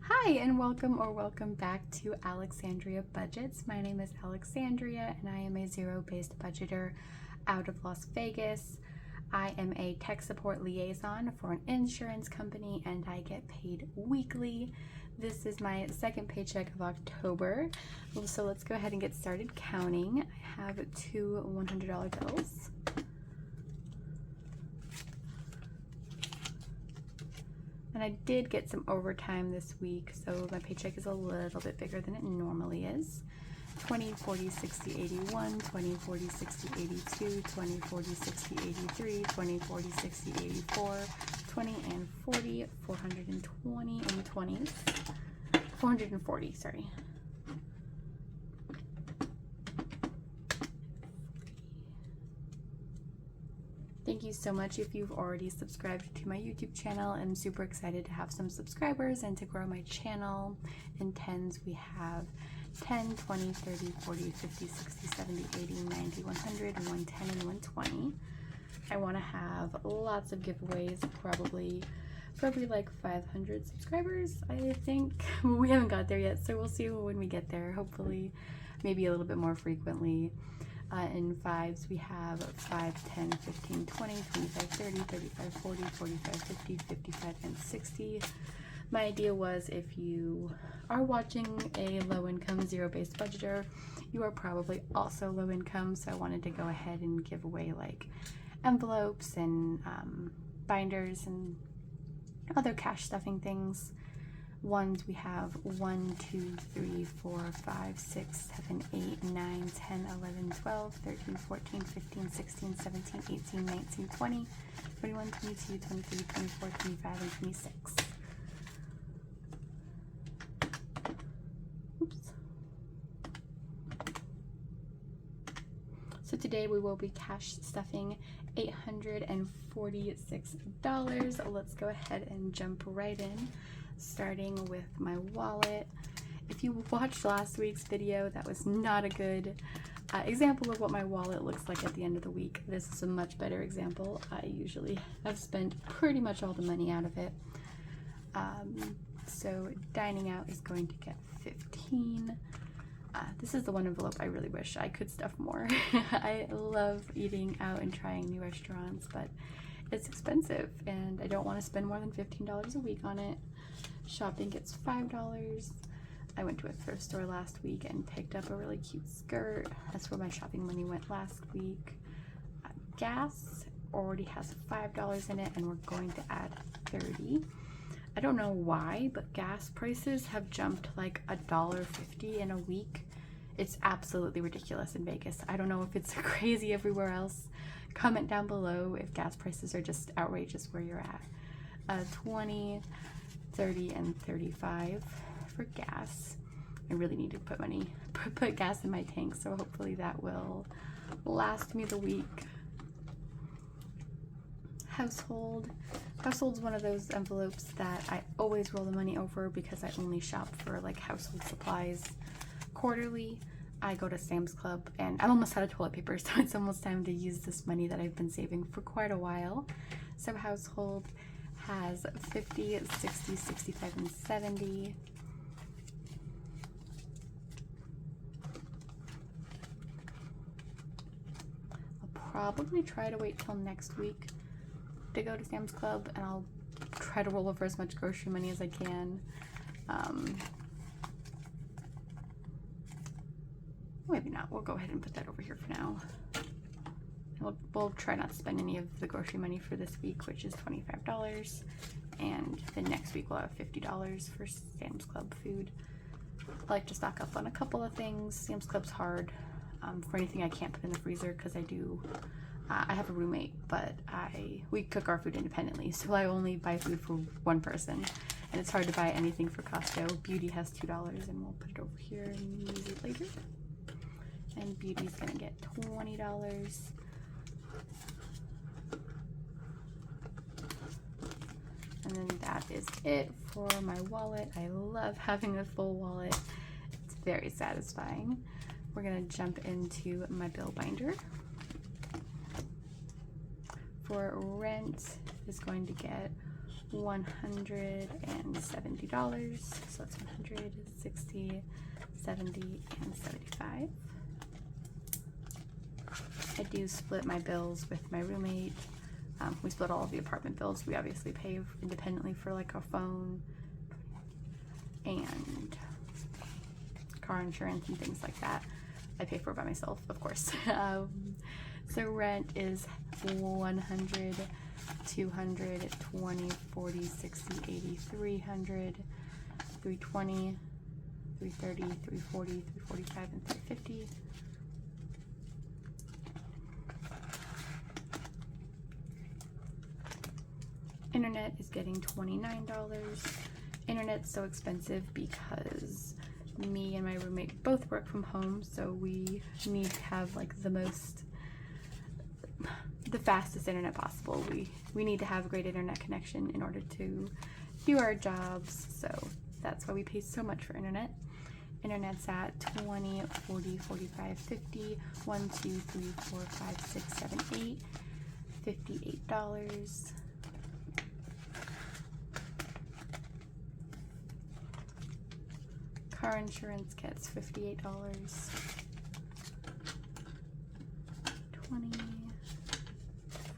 Hi and welcome back to Alexandria Budgets. My name is Alexandria and I am a zero-based budgeter out of Las Vegas. I am a tech support liaison for an insurance company and I get paid weekly. This is my second paycheck of October. So let's go ahead and get started counting. I have two $100 bills. And I did get some overtime this week, so my paycheck is a little bit bigger than it normally is. 20, 40, 60, 81, 20, 40, 60, 82, 20, 40, 60, 83, 20, 40, 60, 84, 20 and 40, 420 and 20s, 440, sorry. Thank you so much if you've already subscribed to my YouTube channel. I'm super excited to have some subscribers and to grow my channel. In tens, we have 10, 20, 30, 40, 50, 60, 70, 80, 90, 100, 110, and 120. I want to have lots of giveaways, probably like 500 subscribers, I think. We haven't got there yet, so we'll see when we get there. Hopefully, maybe a little bit more frequently. In fives, we have 5, 10, 15, 20, 25, 30, 35, 40, 45, 50, 55, and 60. My idea was if you are watching a low-income, zero-based budgeter, you are probably also low-income, so I wanted to go ahead and give away like envelopes and binders and other cash stuffing things. Ones, we have 1, 2, 3, 4, 5, 6, 7, 8, 9, 10, 11, 12, 13, 14, 15, 16, 17, 18, 19, 20, 21, 22, 23, 24, 25, and 26. Oops. So today we will be cash stuffing $846. Let's go ahead and jump right in, starting with my wallet. If you watched last week's video, that was not a good example of what my wallet looks like at the end of the week. This is a much better example. I usually have spent pretty much all the money out of it. So dining out is going to get 15. This is the one envelope I really wish I could stuff more. I love eating out and trying new restaurants, but it's expensive and I don't want to spend more than $15 a week on it. Shopping gets $5. I went to a thrift store last week and picked up a really cute skirt. That's where my shopping money went last week. Gas already has $5 in it and we're going to add 30. I don't know why, but gas prices have jumped like $1.50 in a week. It's absolutely ridiculous in Vegas. I don't know if it's crazy everywhere else. Comment down below if gas prices are just outrageous where you're at. 20, 30, and 35 for gas. I really need to put gas in my tank, so hopefully that will last me the week. Household's one of those envelopes that I always roll the money over because I only shop for like household supplies quarterly. I go to Sam's Club and I'm almost out of toilet paper, so it's almost time to use this money that I've been saving for quite a while. So household has 50, 60, 65, and 70. I'll probably try to wait till next week to go to Sam's Club, and I'll try to roll over as much grocery money as I can. Maybe not. We'll go ahead and put that over here for now. We'll try not to spend any of the grocery money for this week, which is $25, and then next week we'll have $50 for Sam's Club food. I like to stock up on a couple of things. Sam's Club's hard for anything I can't put in the freezer because I have a roommate, but we cook our food independently, so I only buy food for one person, and it's hard to buy anything for Costco. Beauty has $2, and we'll put it over here and use it later. And Beauty's gonna get $20. And then that is it for my wallet. I love having a full wallet. It's very satisfying. We're gonna jump into my bill binder. For rent is going to get $170. So that's 160, 70, and 75. I do split my bills with my roommate. We split all of the apartment bills. We obviously pay independently for like a phone and car insurance and things like that. I pay for it by myself, of course. So rent is 100, 200, 20, 40, 60, 80, 300, 320, 330, 340, 345, and 350. Internet is getting $29. Internet's so expensive because me and my roommate both work from home, so we need to have like the fastest internet possible. We need to have a great internet connection in order to do our jobs, so that's why we pay so much for internet. Internet's at 20, 40, 45, 50, 1, 2, 3, 4, 5, 6, 7, 8, $58. Car insurance gets $58. 20,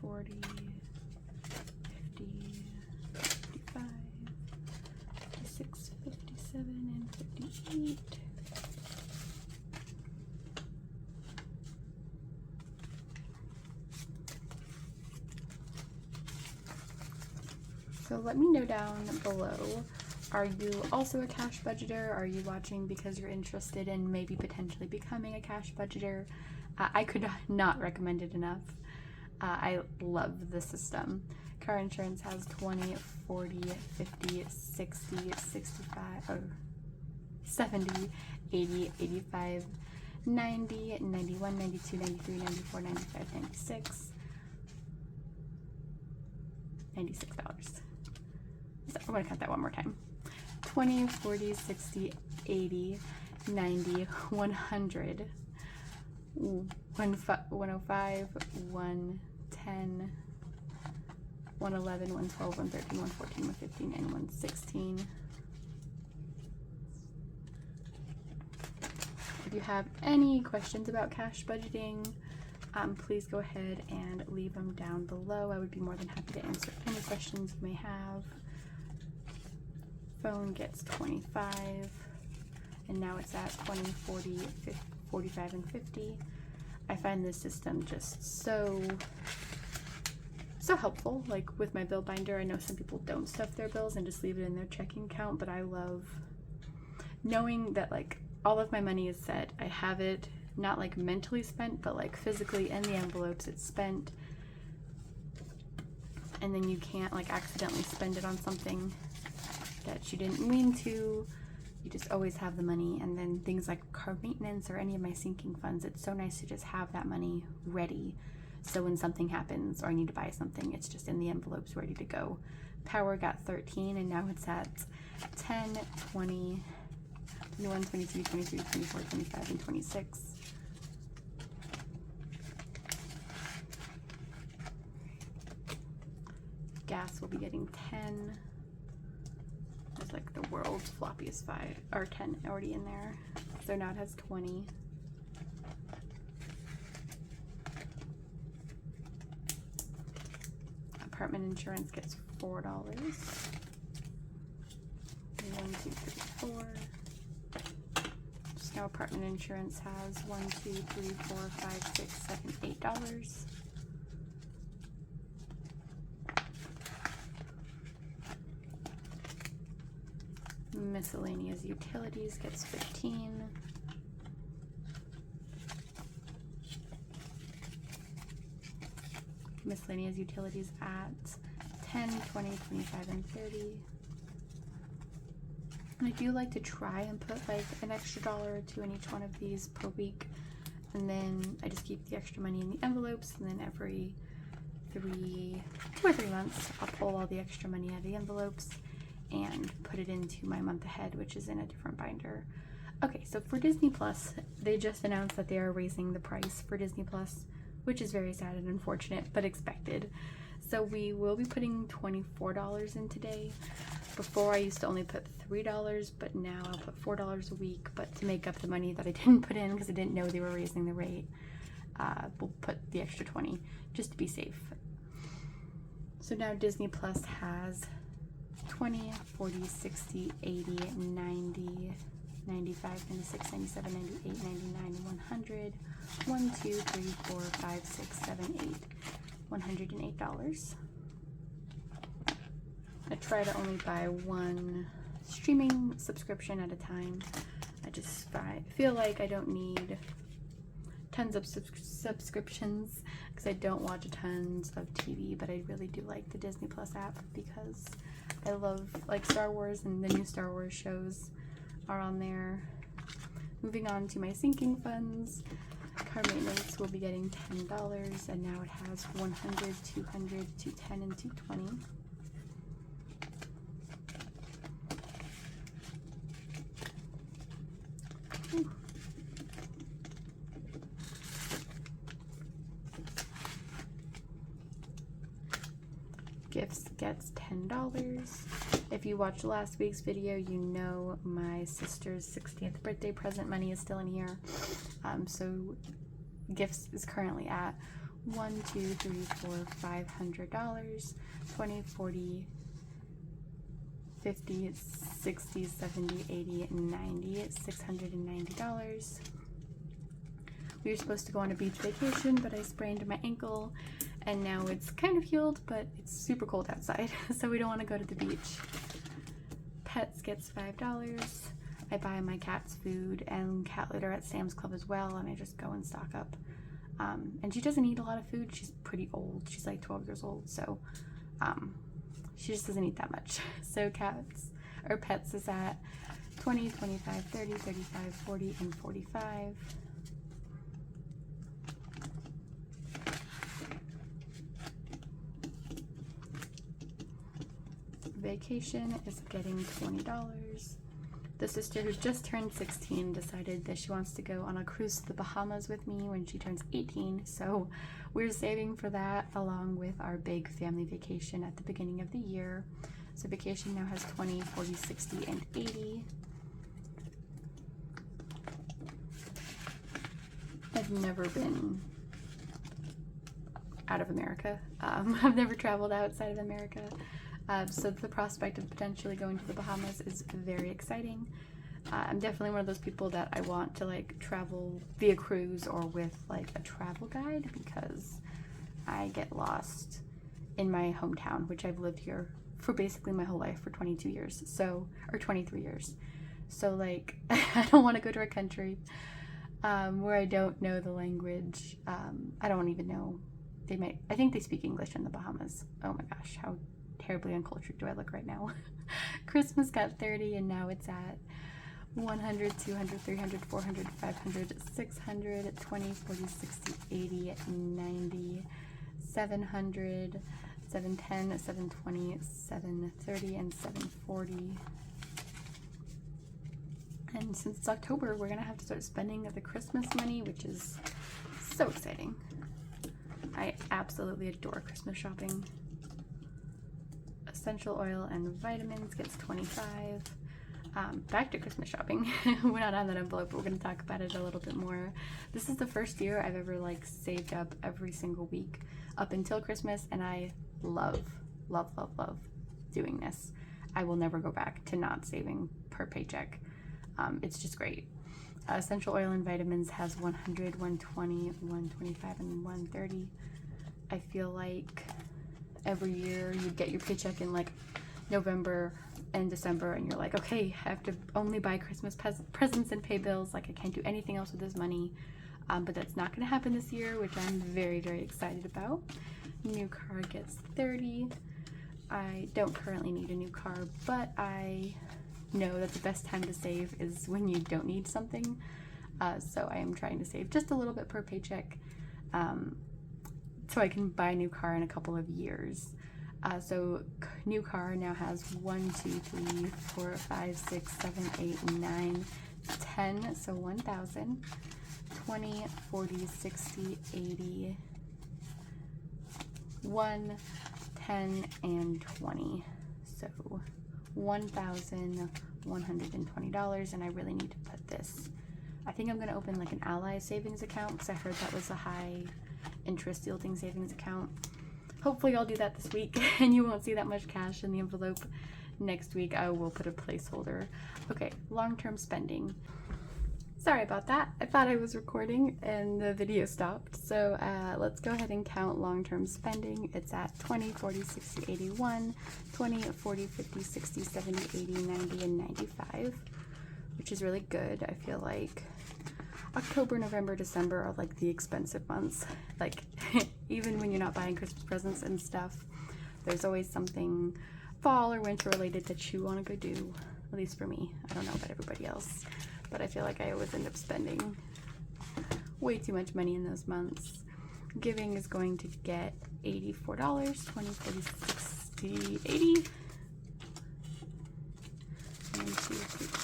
40, 50, 55, 56, 57, and 58. So let me know down below. Are you also a cash budgeter? Are you watching because you're interested in maybe potentially becoming a cash budgeter? I could not recommend it enough. I love the system. Car insurance has 20, 40, 50, 60, 65, 70, 80, 85, 90, 91, 92, 93, 94, 95, 96, $96. So I'm going to count that one more time. 20, 40, 60, 80, 90, 100, 105, 110, 111, 112, 113, 114, 115, and 116. If you have any questions about cash budgeting, please go ahead and leave them down below. I would be more than happy to answer any questions you may have. Phone gets 25, and now it's at 20, 40, 50, 45, and 50. I find this system just so helpful. Like with my bill binder, I know some people don't stuff their bills and just leave it in their checking account, but I love knowing that like all of my money is set. I have it not like mentally spent, but like physically in the envelopes it's spent, and then you can't like accidentally spend it on something that you didn't mean to. You just always have the money. And then things like car maintenance or any of my sinking funds, it's so nice to just have that money ready, so when something happens or I need to buy something, it's just in the envelopes ready to go. Power got 13, and now it's at 10, 20, 21, 22, 23, 24, 25, and 26. Gas will be getting 10. There's like the world's floppiest 5 or 10 already in there, so now it has 20. Apartment insurance gets $4. 1, 2, 3, 4. Just now apartment insurance has 1, 2, 3, 4, 5, 6, 7, $8. Miscellaneous utilities gets 15. Miscellaneous utilities at 10, 20, 25, and 30. And I do like to try and put like an extra $1 or $2 in each one of these per week, and then I just keep the extra money in the envelopes, and then every 2 or 3 months I'll pull all the extra money out of the envelopes and put it into my month ahead, which is in a different binder. Okay, so for Disney Plus, they just announced that they are raising the price for Disney Plus, which is very sad and unfortunate, but expected. So we will be putting $24 in today. Before I used to only put $3, but now I'll put $4 a week. But to make up the money that I didn't put in because I didn't know they were raising the rate, we'll put the extra 20 just to be safe. So now Disney Plus has 20, 40, 60, 80, 90, 95, 96, 97, 98, 99, 100, 1, 2, 3, 4, 5, 6, 7, 8, $108. I try to only buy one streaming subscription at a time. I just feel like I don't need tons of subscriptions because I don't watch tons of TV, but I really do like the Disney Plus app because I love like Star Wars, and the new Star Wars shows are on there. Moving on to my sinking funds. Car maintenance will be getting $10, and now it has 100, 200, 210, and 220. Ooh. Gifts gets $10. If you watched last week's video, you know my sister's 60th birthday present money is still in here. So gifts is currently at $1, $2, $3, $4, $500, 20, 40, 50, 60, 70, 80, 90, $690. We were supposed to go on a beach vacation, but I sprained my ankle, and now it's kind of healed, but it's super cold outside, so we don't want to go to the beach. Pets gets $5. I buy my cat's food and cat litter at Sam's Club as well, and I just go and stock up. And she doesn't eat a lot of food. She's pretty old. She's like 12 years old, so she just doesn't eat that much. So pets is at 20, 25, 30, 35, 40, and 45. Vacation is getting $20. The sister who just turned 16 decided that she wants to go on a cruise to the Bahamas with me when she turns 18, so we're saving for that along with our big family vacation at the beginning of the year. So vacation now has 20, 40, 60, and 80. I've never been out of America. I've never traveled outside of America. So the prospect of potentially going to the Bahamas is very exciting. I'm definitely one of those people that I want to like travel via cruise or with like a travel guide because I get lost in my hometown, which I've lived here for basically my whole life for 22 years, or 23 years. So like I don't want to go to a country where I don't know the language. I don't even know. I think they speak English in the Bahamas. Oh my gosh, how terribly uncultured do I look right now? Christmas got 30, and now it's at 100, 200, 300, 400, 500, 600, 20, 40, 60, 80, 90, 700, 710, 720, 730, and 740. And since it's October, we're gonna have to start spending the Christmas money, which is so exciting. I absolutely adore Christmas shopping. Essential oil and vitamins gets 25. Back to Christmas shopping. We're not on that envelope, but we're going to talk about it a little bit more. This is the first year I've ever like saved up every single week up until Christmas, and I love doing this. I will never go back to not saving per paycheck. It's just great. Essential oil and vitamins has 100, 120, 125, and 130. I feel like every year you get your paycheck in like November and December, and you're like, okay, I have to only buy Christmas presents and pay bills. Like I can't do anything else with this money. But that's not going to happen this year, which I'm very, very excited about. New car gets 30. I don't currently need a new car, but I know that the best time to save is when you don't need something. So I am trying to save just a little bit per paycheck. So I can buy a new car in a couple of years. So new car now has 1, 2, 3, 4, 5, 6, 7, 8, 9, 10. So 1,000, 20, 40, 60, 80, 1, 10, and 20. So $1,120, and I really need to put this. I think I'm going to open like an Ally savings account because I heard that was a high interest yielding savings account. Hopefully I'll do that this week and you won't see that much cash in the envelope. Next week I will put a placeholder. Okay, long-term spending. Sorry about that. I thought I was recording and the video stopped. So let's go ahead and count long-term spending. It's at 20, 40, 60, 81, 20, 40, 50, 60, 70, 80, 90, and 95, which is really good. I feel like October, November, December are like the expensive months. Like even when you're not buying Christmas presents and stuff, there's always something fall or winter related that you want to go do, at least for me. I don't know about everybody else, but I feel like I always end up spending way too much money in those months. Giving is going to get $84, 20, 40, 60, 80. 1, 2, 3, 4.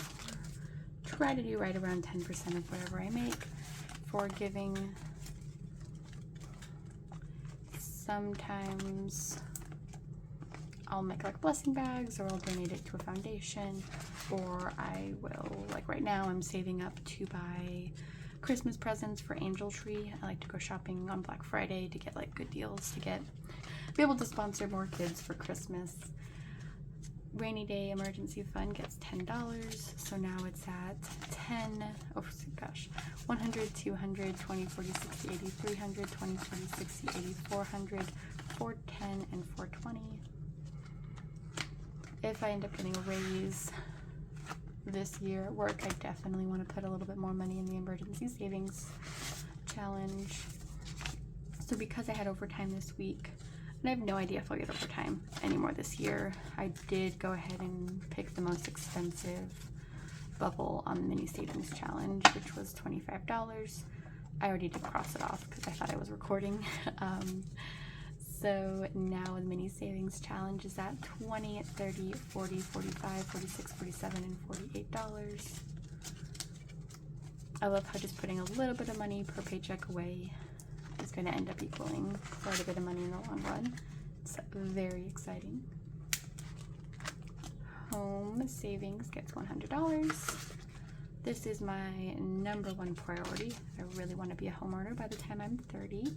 Try to do right around 10% of whatever I make for giving. Sometimes I'll make like blessing bags, or I'll donate it to a foundation, or I will, like right now I'm saving up to buy Christmas presents for Angel Tree. I like to go shopping on Black Friday to get like good deals to be able to sponsor more kids for Christmas. Rainy Day Emergency Fund gets $10, so now it's at 10, oh gosh, 100, 200, 20, 40, 60, 80, 300, 20, 40, 60, 80, 400, 410, and 420. If I end up getting a raise this year at work, I definitely want to put a little bit more money in the emergency savings challenge. So because I had overtime this week, and I have no idea if I'll get overtime anymore this year, I did go ahead and pick the most expensive bubble on the mini savings challenge, which was $25. I already did cross it off because I thought I was recording. So now the mini savings challenge is at $20, 30, 40, 45, 46, 47, and $48. I love how just putting a little bit of money per paycheck away is going to end up equaling quite a bit of money in the long run. It's very exciting. Home savings gets $100. This is my #1 priority. I really want to be a homeowner by the time I'm 30.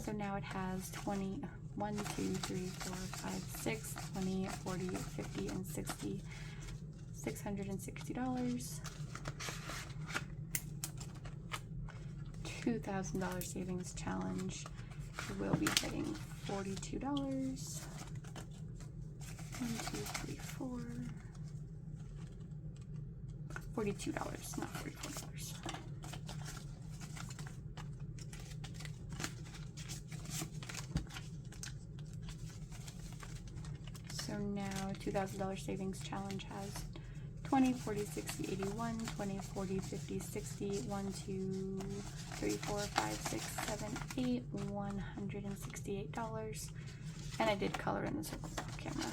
So now it has 20, 1, 2, 3, 4, 5, 6, 20, 40, 50, and 60, $660. $2,000 savings challenge will be hitting $42. 1, 2, 3, 4. $42, not $44. So now $2,000 savings challenge has 20, 40, 60, 81, 20, 40, 50, 60, 1, 2, 3, 4, 5, 6, 7, 8, $168. And I did color in the circles off camera.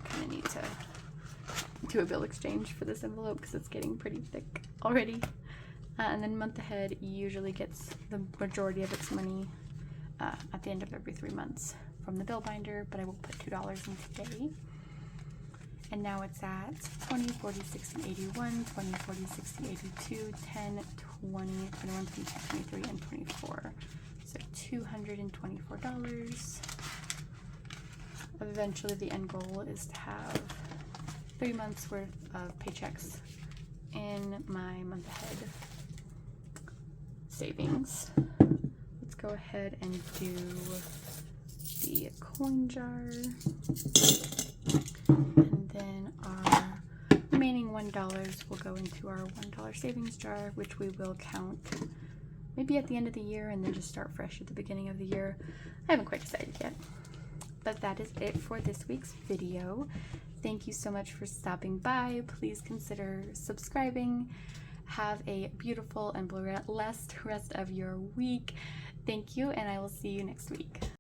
Kind of need to do a bill exchange for this envelope because it's getting pretty thick already. And then month ahead usually gets the majority of its money at the end of every 3 months from the bill binder, but I will put $2 in today. And now it's at 20, 40, 60, 81, 20, 40, 60, 82, 10, 20, 21, 22, 23, and 24. So $224. Eventually the end goal is to have 3 months worth of paychecks in my month ahead savings. Let's go ahead and do the coin jar, and then our remaining $1 will go into our $1 savings jar, which we will count maybe at the end of the year and then just start fresh at the beginning of the year. I haven't quite decided yet, but that is it for this week's video. Thank you so much for stopping by. Please consider subscribing. Have a beautiful and blessed rest of your week. Thank you, and I will see you next week.